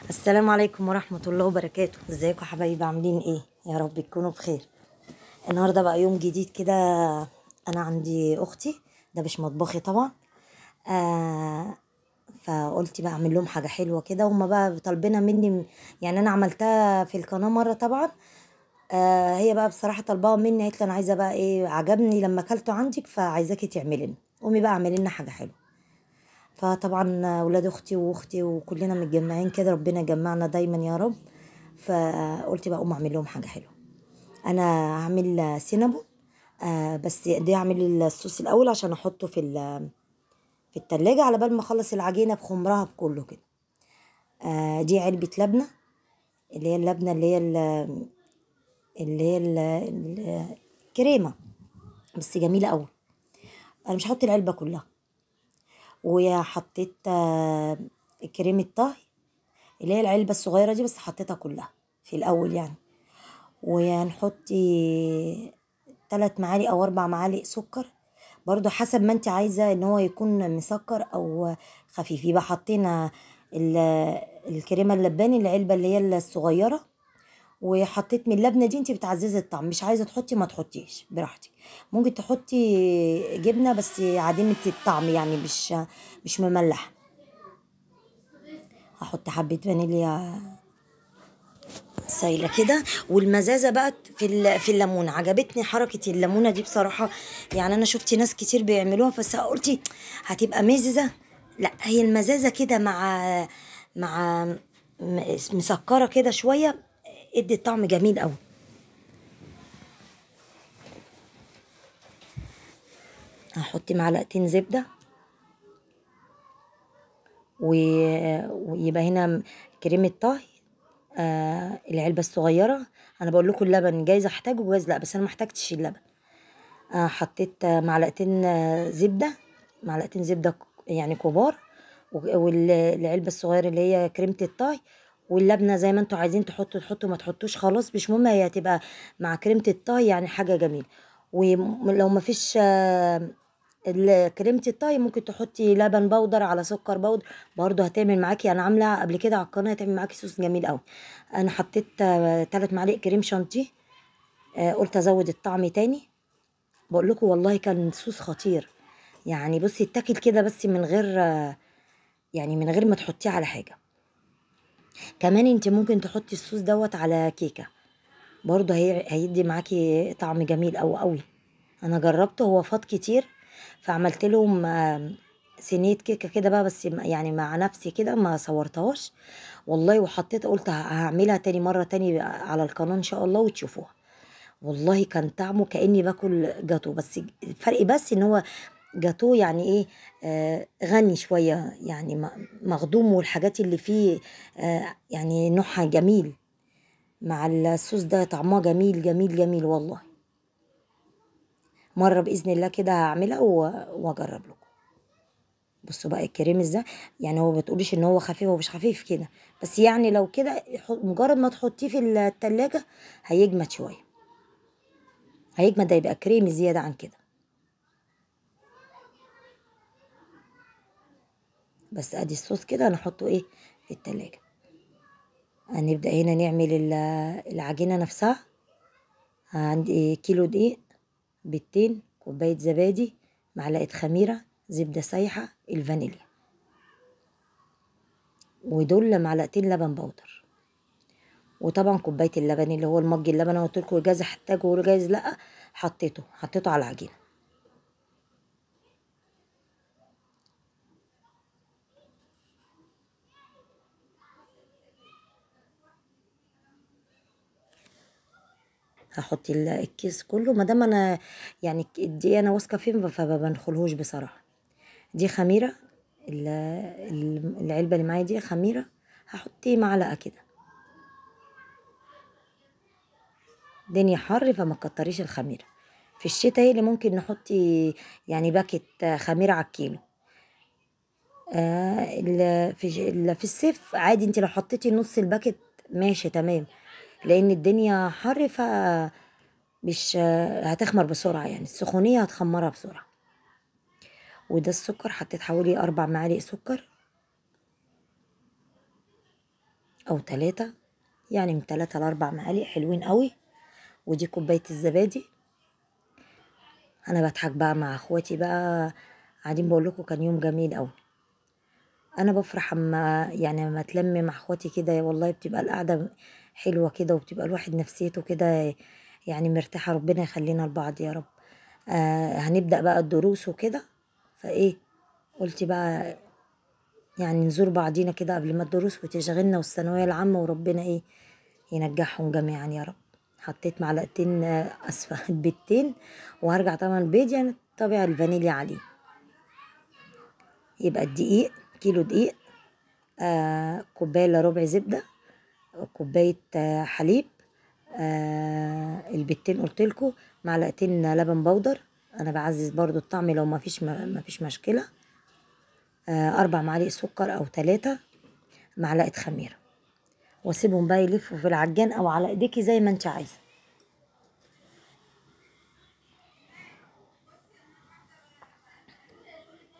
السلام عليكم ورحمة الله وبركاته. ازيكم يا حبايبي؟ عاملين ايه؟ يا رب تكونوا بخير. النهاردة بقى يوم جديد كده. انا عندي اختي، ده مش مطبخي طبعا. آه فقلت بقى اعمل لهم حاجة حلوة كده، هما بقى طالبينها مني. يعني انا عملتها في القناة مرة طبعا. هي بقى بصراحة طالباها مني، قالت لي انا عايزة بقى ايه، عجبني لما اكلته عندك فعايزاكي تعملي لي. قومي بقى اعملي لنا حاجة حلوة. فطبعا ولاد اختي واختي وكلنا متجمعين كده، ربنا يجمعنا دايما يا رب. فقلت بقى اقوم اعمل لهم حاجه حلوه. انا هعمل سينابون. بس دي اعمل الصوص الاول عشان احطه في التلاجة على بال ما اخلص العجينه بخمرها بكله كده. دي علبه لبنه، اللي هي اللبنه الكريمه، بس جميله قوي. انا مش هحط العلبه كلها. وحطيت كريمه طهي، اللي هي العلبة الصغيرة دي، بس حطيتها كلها في الأول يعني. وهنحط 3 معالق أو 4 معالق سكر، برضو حسب ما انت عايزة ان هو يكون مسكر او خفيف. يبقى حطينا ال- الكريمة اللباني، العلبة اللي هي الصغيرة. وحطيت من اللبنة دي، انت بتعززي الطعم، مش عايزة تحطي ما تحطيش براحتك. ممكن تحطي جبنة بس عديمة الطعم، يعني مش مملحة. هحط حبة فانيليا سايله كده. والمزازه بقى في الليمونه، عجبتني حركه الليمونه دي بصراحه. يعني انا شفت ناس كتير بيعملوها، بس قلت هتبقى مززه. لا، هي المزازه كده مع مسكره كده شويه، ادي طعم جميل قوي. هحط معلقتين زبده ويبقى هنا كريمه طهي. العلبه الصغيره. انا بقول لكم اللبن جايز احتاجه وجايز لا، بس انا ما احتاجتش اللبن. حطيت معلقتين زبدة، معلقتين زبدة يعني كبار. والعلبة الصغيرة اللي هي كريمة الطهي. واللبنة زي ما انتوا عايزين تحطوا ما تحطوش خلاص مش مهم، هي هتبقى مع كريمة الطهي يعني حاجة جميلة. ولو ما فيش كريمة الطهي، ممكن تحطي لبن بودر على سكر بودر، برضه هتعمل معاكي. انا عاملة قبل كده على القناة، هتعمل معاكي صوص جميل قوي. انا حطيت 3 معالق كريم شانتيه. قلت ازود الطعم تاني. بقول لكم والله كان صوص خطير. يعني بصي اتاكل كده بس من غير، يعني من غير ما تحطيه على حاجه. كمان انت ممكن تحطي الصوص دوت على كيكه، برضه هيدي معاكي طعم جميل أوي أوي. انا جربته، هو فاض كتير، فعملت لهم صينيه كيكه كده بقى، بس يعني مع نفسي كده ما صورتهاش والله. وحطيت قلت هعملها تاني مره تاني على القناه ان شاء الله وتشوفوها. والله كان طعمه كأني باكل جاتو، بس الفرق بس ان هو جاتوه يعني ايه، غني شوية يعني مخدوم، والحاجات اللي فيه يعني نوعها جميل. مع الصوص ده طعمها جميل جميل جميل والله. مرة بإذن الله كده هعملها واجرب لكم. بصوا بقى الكريم ازاي، يعني هو بتقوليش ان هو خفيف ومش خفيف كده، بس يعني لو كده مجرد ما تحطيه في التلاجة هيجمد شوية. هيجمد، ده يبقى كريمي زيادة عن كده. بس ادي الصوص كده هنحطه ايه في التلاجة. هنبدأ هنا نعمل العجينة نفسها. عندي كيلو دقيق، بيضتين، كوباية زبادي، معلقة خميرة، زبدة سايحة، الفانيليا، ودول معلقتين لبن بودر. وطبعا كوباية اللبن اللي هو المج اللبن، انا قلت لكم جايز احتاجه وجايز لا. حطيته على العجينة. هحط الكيس كله ما دام انا يعني الدقيق انا واثقه فيه فما بنخلهوش بصراحه. دي خميره، العلبه اللي معايا دي خميره. هحط معلقه كده. الدنيا حر فما تكتريش الخميره. في الشتاء هي اللي ممكن نحطي يعني باكت خميره على الكيلو. في الصيف عادي، انت لو حطيتي نص الباكت ماشي تمام، لان الدنيا حر مش هتخمر بسرعه، يعني السخونيه هتخمرها بسرعه. وده السكر، حطيت حوالي 4 معالق سكر. او 3، يعني من 3 ل4 معالق حلوين قوي. ودي كوبايه الزبادي. انا بضحك بقى مع اخواتي بقى، قاعدين بقول لكم كان يوم جميل قوي. انا بفرح اما يعني لما اتلم مع اخواتي كده، والله بتبقى القعده حلوه كده، وبتبقى الواحد نفسيته كده يعني مرتاحه. ربنا يخلينا لبعض يا رب. هنبدا بقى الدروس وكده، فايه قلت بقى يعني نزور بعضينا كده قبل ما الدروس وتشغلنا والثانويه العامه، وربنا ايه ينجحهم جميعا يا رب. حطيت معلقتين اسفه بيضتين، وهرجع طبعا البيض يعني طابع الفانيليا عليه. يبقى الدقيق كيلو دقيق، كوبايه الا ربع زبده، كوبايه حليب، البيضتين قلتلكوا، معلقتين لبن بودر. انا بعزز برضو الطعم لو ما فيش مشكله. 4 معالق سكر او 3 معلقه خميره، واسيبهم بقى يلفوا في العجان او على ايديكي زي ما انت عايزه.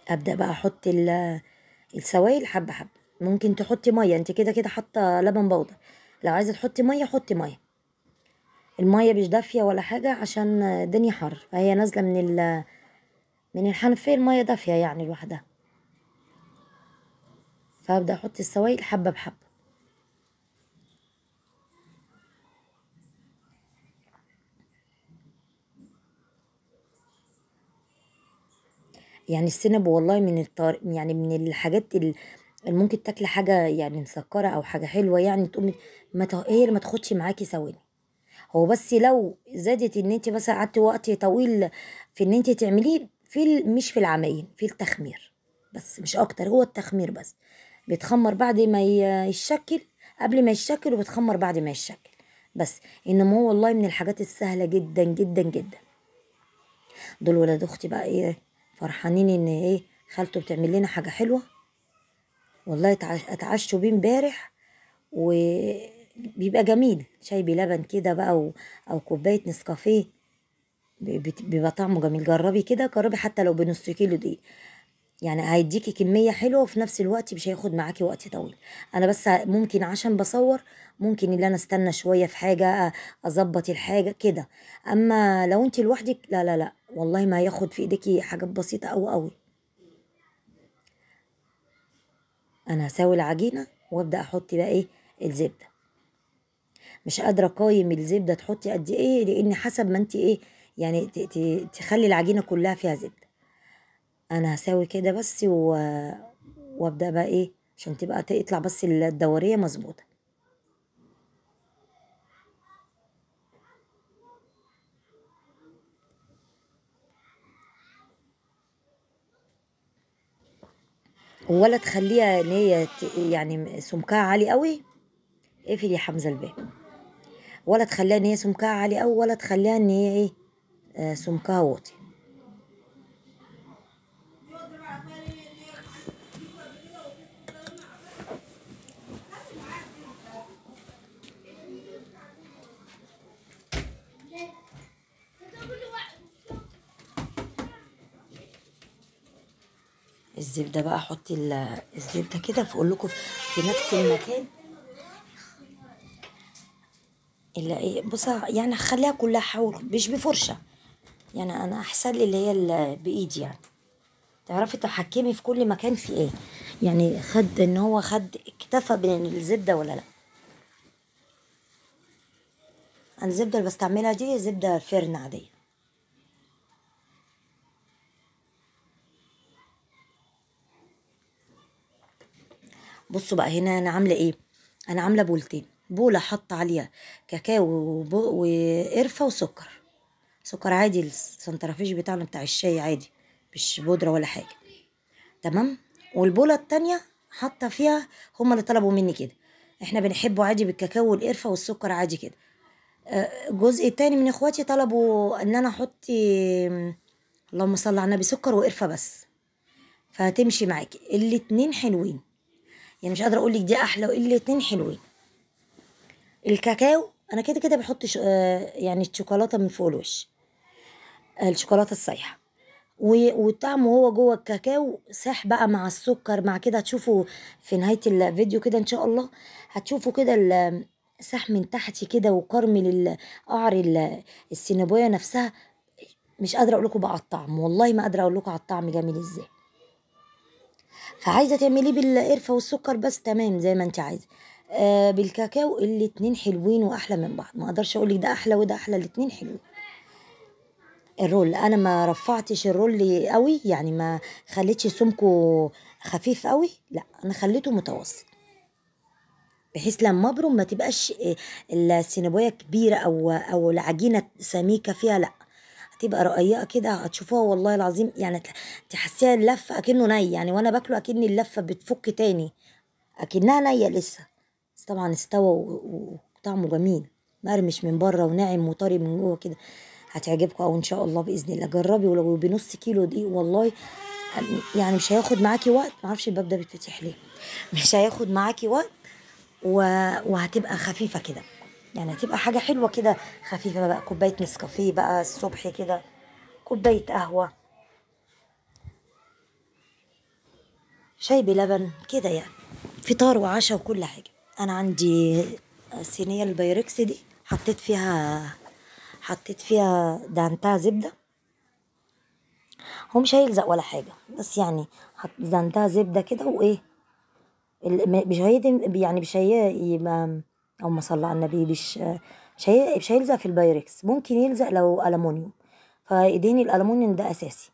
ابدا بقى احط السوائل حبه حبه. ممكن تحطي ميه، انت كده كده حاطه لبن بودر. لو عايزه تحطي ميه حطي ميه. الميه مش دافيه ولا حاجه، عشان الدنيا حر، فهي نازله من الحنفيه، الميه دافيه يعني لوحدها. فهبدا احط السوائل حبه بحبه. يعني السينب والله يعني من الحاجات اللي ممكن تاكلي حاجه يعني مسكره او حاجه حلوه، يعني تقومي هي اللي ما تاخدش معاكي ثواني. هو بس لو زادت ان انت مثلا قعدتي وقت طويل في ان انت تعمليه مش في العمايل، في التخمير بس، مش اكتر. هو التخمير بس بيتخمر بعد ما يشكل، قبل ما يشكل، وبتخمر بعد ما يشكل بس. انما هو والله من الحاجات السهله جدا جدا جدا. دول ولاد اختي بقى ايه فرحانين ان ايه خالته بتعمل لنا حاجه حلوه. والله اتعشوا بيه امبارح، وبيبقى جميل شاي بلبن كده بقى او كوبايه نسكافيه. بيبقى طعمه جميل. جربي كده، جربي حتى لو بنص كيلو دي، يعني هيديكي كمية حلوة، وفي نفس الوقت مش هياخد معاكي وقت طويل. انا بس ممكن عشان بصور، ممكن اللي انا استنى شوية في حاجة، اظبط الحاجة كده. اما لو انت لوحدك، لا لا لا والله ما هياخد في ايديكي حاجات بسيطة اوي اوي. انا هساوي العجينة وابدأ احط بقى ايه الزبدة. مش قادرة اقيم الزبدة تحطي قد ايه، لان حسب ما انت ايه يعني تخلي العجينة كلها فيها زبدة. انا هساوي كده بس وابدا بقى ايه عشان تبقى تطلع بس الدوريه مظبوطه. ولا تخليها ان هي يعني سمكها عالي قوي. اقفل يا حمزه الباب. ولا تخليها ان هي سمكها عالي قوي، ولا تخليها ان هي ايه سمكها واطي. الزبده بقى احط الزبده كده، فاقول لكم في نفس المكان اللي ايه بص، يعني خليها كلها حول مش بفرشه. يعني انا احسن لي اللي هي بايدي يعني. تعرفي تحكمي في كل مكان في ايه، يعني خد ان هو خد اكتفى بين الزبده ولا لا. انا الزبده اللي بستعملها دي زبده فرن عاديه. بصوا بقى هنا انا عامله ايه. انا عامله بولتين، بوله حاطه عليها كاكاو وقرفه وسكر. سكر عادي السنترفيش بتاعنا بتاع الشاي عادي، مش بودره ولا حاجه. تمام. والبوله التانية حاطه فيها، هما اللي طلبوا مني كده. احنا بنحبه عادي بالكاكاو والقرفه والسكر عادي كده. جزء تاني من اخواتي طلبوا ان انا احط اللهم صل على النبي سكر وقرفه بس. فهتمشي معاكي الاتنين حلوين، يعني مش قادره اقول لك دي احلى، الاتنين حلوين. الكاكاو انا كده كده بحط يعني الشوكولاته من فوق الوش، الشوكولاته السايحه. وطعمه هو جوه الكاكاو ساح بقى مع السكر مع كده. هتشوفوا في نهاية الفيديو كده ان شاء الله، هتشوفوا كده ساح من تحت كده وكرمل قعر السينابويا نفسها. مش قادره اقول لكم بقى على الطعم، والله ما قادره اقول لكم على الطعم جميل ازاي. فعايزه تعمليه بالقرفه والسكر بس تمام زي ما انت عايزه. بالكاكاو الاتنين حلوين واحلى من بعض، ما اقدرش اقول لك ده احلى وده احلى، الاتنين حلوين. الرول انا ما رفعتش الرول قوي، يعني ما خليتش سمكه خفيف قوي، لا انا خليته متوسط، بحيث لما ابرم ما تبقاش السينابويه كبيره او العجينه سميكه فيها، لا هتبقى رقيقه كده. هتشوفوها والله العظيم يعني تحسيها اللفه اكنه ني، يعني وانا باكله اكن اللفه بتفك تاني اكنها نيه لسه. بس طبعا استوى وطعمه جميل، مقرمش من بره وناعم وطري من جوه كده. هتعجبكم او ان شاء الله باذن الله. جربي ولو بنص كيلو دي والله، يعني مش هياخد معاكي وقت. معرفش الباب ده بيتفتح ليه. مش هياخد معاكي وقت وهتبقى خفيفه كده، يعني هتبقى حاجه حلوه كده خفيفه بقى. كوبايه نسكافيه بقى الصبح كده، كوبايه قهوه، شاي بلبن كده، يعني فطار وعشاء وكل حاجه. انا عندي الصينيه البايركس دي حطيت فيها دهنتها زبده. هو مش هيلزق ولا حاجه، بس يعني دهنتها زبده كده وايه. مش هيدم يعني، مش هي يبقى، اللهم صل على النبي، مش هيلزق في البايركس. ممكن يلزق لو ألمونيوم، فايديني الألمونيوم ده أساسي.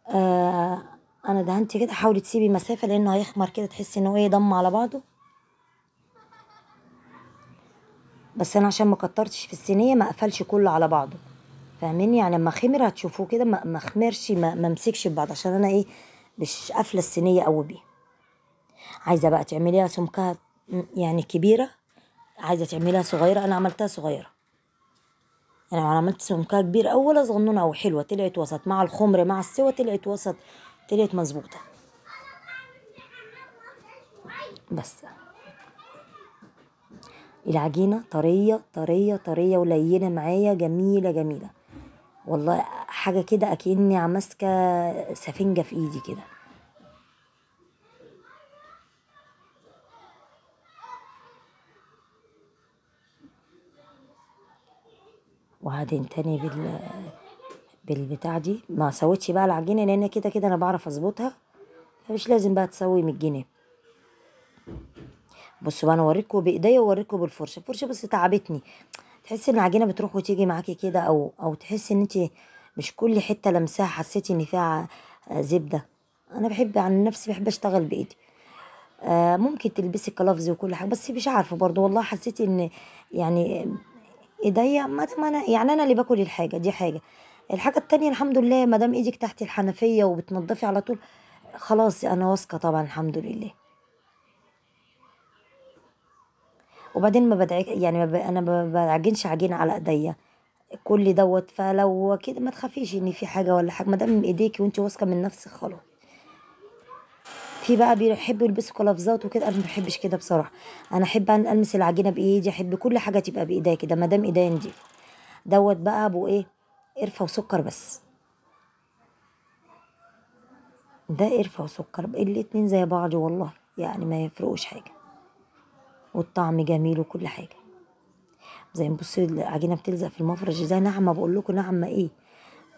آه أنا دهنت كده. حاولي تسيبي مسافة لأنه هيخمر كده، تحسي إنه إيه ضم على بعضه. بس أنا عشان ما كترتش في الصينية ما قفلش كله على بعضه، فاهميني؟ يعني لما خمر هتشوفوه كده ما خمرش، ما مسكش ببعض، عشان أنا إيه مش قافلة الصينية قوي بيه. عايزة بقى تعمليها سمكها يعني كبيرة، عايزة تعمليها صغيرة، أنا عملتها صغيرة. يعني انا عملت سمكها كبير او ولا صغنونه او حلوه، طلعت وسط مع الخمر مع السوا، طلعت وسط، طلعت مظبوطه. بس العجينه طريه طريه طريه ولينه معايا، جميله جميله والله. حاجه كده اكني ماسكه سفنجه في ايدي كده. وبعدين تاني بالبتاع دي ما سويتش بقى العجينه، لان كده كده انا بعرف اظبطها، فمش لازم بقى تسوي من الجناب. بصوا بقى انا اوريكم بايديا واوريكم بالفرشه. الفرشه بس تعبتني، تحسي ان العجينه بتروح وتيجي معاكي كده، او تحسي ان انت مش كل حته لمساها حسيتي ان فيها زبده. انا بحب عن نفسي بحب اشتغل بايدي. ممكن تلبسي كلافز وكل حاجه، بس مش عارفه برضو والله، حسيت ان يعني ايديا ما انا يعني انا اللي باكل الحاجه دي حاجه. الحاجه التانية الحمد لله، ما دام ايدك تحت الحنفيه وبتنضفي على طول خلاص انا واثقه طبعا الحمد لله. وبعدين ما بدعك يعني انا ما بعجنش عجينه على ايديا كل دوت. فلو كده ما تخافيش ان في حاجه ولا حاجه، ما دام من ايديكي وانت واثقه من نفسك خلاص. في بقى بيحبوا يلبسوا قلافزات وكده، انا ما بحبش كده بصراحه. انا احب ان المس العجينه بايدي، احب كل حاجه تبقى بايديا كده ما دام ايديا نضيفه. دوت بقى ابو ايه، قرفه وسكر بس. ده قرفه وسكر الاتنين زي بعض والله، يعني ما يفرقوش حاجه، والطعم جميل وكل حاجه. زي ما بصي العجينه بتلزق في المفرش ازاي، ناعمه بقول لكم ناعمه ايه.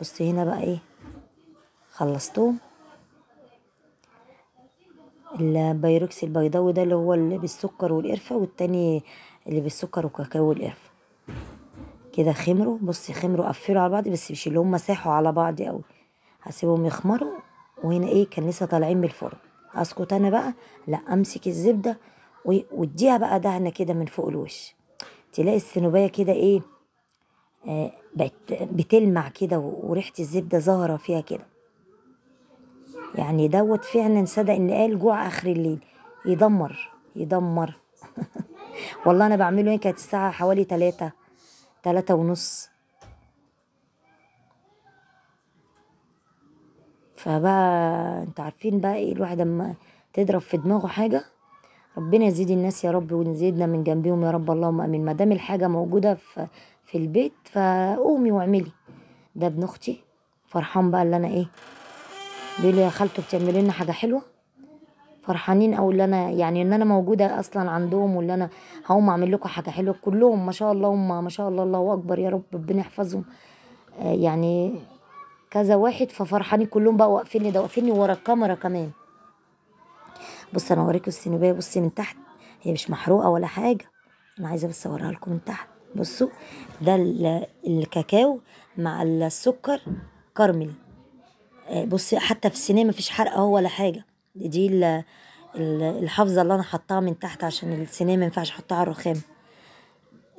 بصي هنا بقى ايه، خلصتهم. البيروكس البيضاوي ده اللي هو اللي بالسكر والقرفة، والتاني اللي بالسكر وكاكاو والقرفة. كده خمروا، بصي خمروا قفلوا على بعض، بس مش اللي هم ساحوا على بعض قوي. هسيبهم يخمروا. وهنا ايه كان لسه طالعين من الفرن. اسكت انا بقى، لا امسك الزبدة واديها بقى دهنة كده من فوق الوش. تلاقي السنوبية كده ايه، بقت بتلمع كده وريحة الزبدة ظاهرة فيها كده. يعني دوت فعلا صدق ان قال جوع اخر الليل يدمر يدمر. والله انا بعمله ايه، كانت الساعه حوالي 3 ونص. فبقى انت عارفين بقى ايه، الواحد اما تضرب في دماغه حاجه ربنا يزيد الناس يا رب ونزيدنا من جنبهم يا رب اللهم امين. ما دام الحاجه موجوده في البيت فقومي واعملي. ده ابن اختي فرحان بقى اللي انا ايه، بيقول لي يا خالته بتعملي لنا حاجه حلوه. فرحانين او اللي انا يعني ان انا موجوده اصلا عندهم، واللي انا هقوم اعمل لكم حاجه حلوه. كلهم ما شاء الله، هم ما شاء الله الله اكبر يا رب، ربنا يحفظهم. يعني كذا واحد، ففرحانين كلهم بقى واقفين لي، ده واقفين لي ورا الكاميرا كمان. بص انا اوريكم السنوبيه، بصي من تحت، هي مش محروقه ولا حاجه، انا عايزه بس اوريها لكم من تحت. بصوا ده الكاكاو مع السكر كراميل. بصي حتى في الصينيه مفيش حرقه اهو ولا حاجه. دي الحافظه اللي انا حطاها من تحت، عشان الصينيه ما ينفعش احطها على الرخام.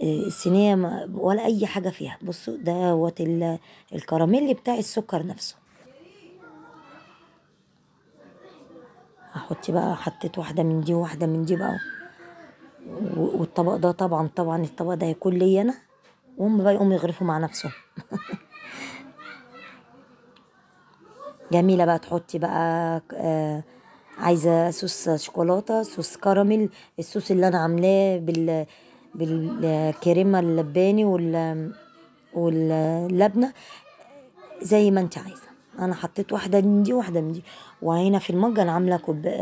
الصينيه ولا اي حاجه فيها. بصوا دوت الكراميل بتاع السكر نفسه. هحط بقى، حطيت واحده من دي وواحده من دي بقى. والطبق ده طبعا الطبق ده هيكون لي انا، وهم بقى يقوموا يغرفوا مع نفسهم. جميله بقى. تحطي بقى عايزه صوص شوكولاته، صوص كراميل، الصوص اللي انا عاملاه بالكريمه اللباني واللبنه، زي ما انت عايزه. انا حطيت واحده من دي وواحده من دي. وهنا في المج انا عامله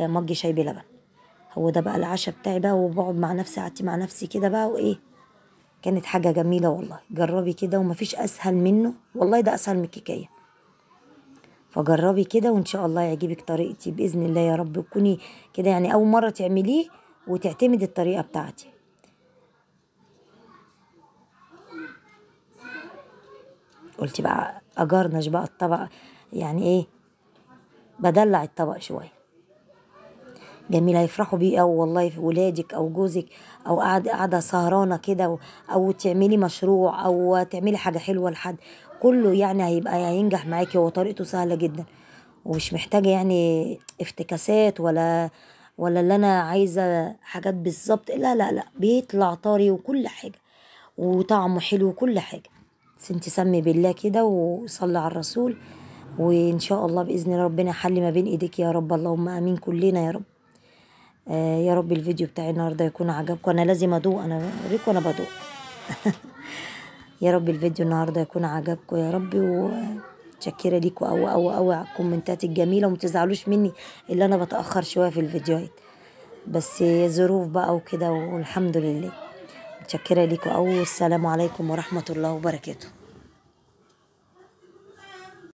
مج شاي بلبن. هو ده بقى العشاء بتاعي بقى، وبقعد مع نفسي، قعدت مع نفسي كده بقى وايه. كانت حاجه جميله والله. جربي كده، ومفيش اسهل منه والله، ده اسهل من الكيكه. فجربي كده وان شاء الله يعجبك طريقتي باذن الله يا رب. تكوني كده يعني اول مره تعمليه وتعتمدي الطريقه بتاعتي. قلت بقى اجرنش بقى الطبق، يعني ايه، بدلع الطبق شويه. جميل، هيفرحوا بيه أوي والله، في ولادك او جوزك، او قاعده سهرانه كده، او تعملي مشروع، او تعملي حاجه حلوه لحد. كله يعني هينجح معاكي. هو طريقته سهله جدا، ومش محتاجه يعني افتكاسات ولا اللي انا عايزه حاجات بالظبط. لا لا لا، بيطلع طري وكل حاجه، وطعمه حلو وكل حاجه. بس انت سمي بالله كده وصلي على الرسول، وان شاء الله باذن الله ربنا يحل ما بين ايديك يا رب. اللهم امين كلنا يا رب. يا رب الفيديو بتاعي النهارده يكون عجبكم. انا لازم ادوق، انا بوريكم انا بدوق. يا رب الفيديو النهارده يكون عجبكم يا رب، ومتشكره ليكم او على الكومنتات الجميله. وما تزعلوش مني اللي انا بتاخر شويه في الفيديوهات، بس ظروف بقى وكده، والحمد لله. متشكره ليكم. السلام عليكم ورحمه الله وبركاته.